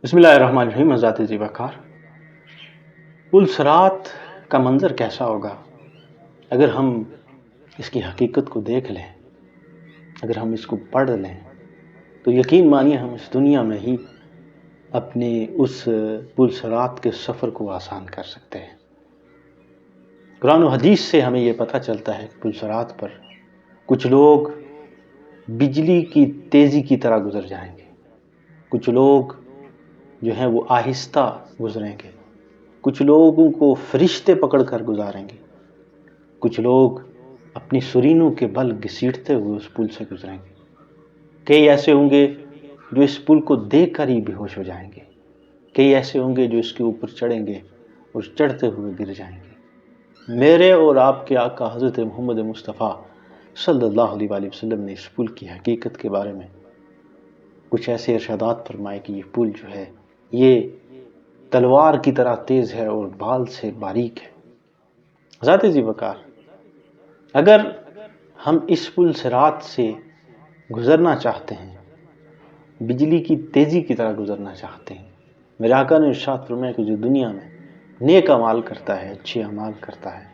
بسم اللہ الرحمن الرحیم۔ ذات ذی وقار، پل صراط کا منظر کیسا ہوگا اگر ہم اس کی حقیقت کو دیکھ لیں، اگر ہم اس کو پڑھ لیں تو یقین مانیے ہم اس دنیا میں ہی اپنے اس پل صراط کے سفر کو آسان کر سکتے ہیں۔ قرآن و حدیث سے ہمیں یہ پتہ چلتا ہے کہ پل صراط پر کچھ لوگ بجلی کی تیزی کی طرح گزر جائیں گے، کچھ لوگ جو ہیں وہ آہستہ گزریں گے، کچھ لوگوں کو فرشتے پکڑ کر گزاریں گے، کچھ لوگ اپنی سرینوں کے بل گھسیٹتے ہوئے اس پل سے گزریں گے، کئی ایسے ہوں گے جو اس پل کو دیکھ کر ہی بے ہوش ہو جائیں گے، کئی ایسے ہوں گے جو اس کے اوپر چڑھیں گے اور چڑھتے ہوئے گر جائیں گے۔ میرے اور آپ کے آقا حضرت محمد مصطفیٰ صلی اللہ علیہ وآلہ وسلم نے اس پل کی حقیقت کے بارے میں کچھ ایسے ارشادات فرمائے کہ یہ پل جو ہے یہ تلوار کی طرح تیز ہے اور بال سے باریک ہے۔ ذات ذی وقار، اگر ہم اس پل صراط سے گزرنا چاہتے ہیں، بجلی کی تیزی کی طرح گزرنا چاہتے ہیں، میرے آقا نے ارشاد فرمایا کہ جو دنیا میں نیک اعمال کرتا ہے، اچھے اعمال کرتا ہے،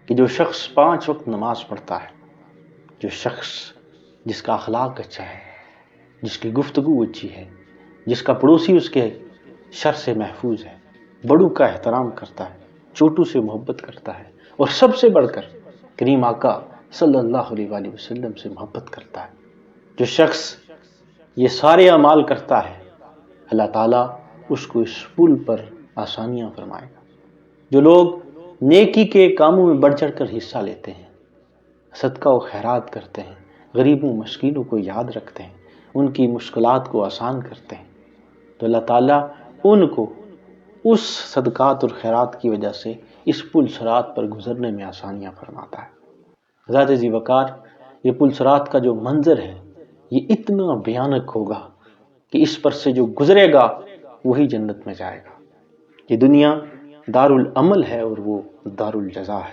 کہ جو شخص 5 وقت نماز پڑھتا ہے، جو شخص جس کا اخلاق اچھا ہے، جس کی گفتگو اچھی ہے، جس کا پڑوسی اس کے شر سے محفوظ ہے، بڑوں کا احترام کرتا ہے، چھوٹوں سے محبت کرتا ہے، اور سب سے بڑھ کر کریم آقا صلی اللہ علیہ وآلہ وسلم سے محبت کرتا ہے، جو شخص یہ سارے اعمال کرتا ہے، اللہ تعالیٰ اس کو اس پل پر آسانیاں فرمائے گا۔ جو لوگ نیکی کے کاموں میں بڑھ چڑھ کر حصہ لیتے ہیں، صدقہ و خیرات کرتے ہیں، غریبوں مسکینوں کو یاد رکھتے ہیں، ان کی مشکلات کو آسان کرتے ہیں، تو اللہ تعالیٰ ان کو اس صدقات اور خیرات کی وجہ سے اس پل صراط پر گزرنے میں آسانیاں فرماتا ہے۔ ذات ذی وقار، یہ پل صراط کا جو منظر ہے یہ اتنا بھیانک ہوگا کہ اس پر سے جو گزرے گا وہی جنت میں جائے گا۔ یہ دنیا دار العمل ہے اور وہ دار الجزا ہے۔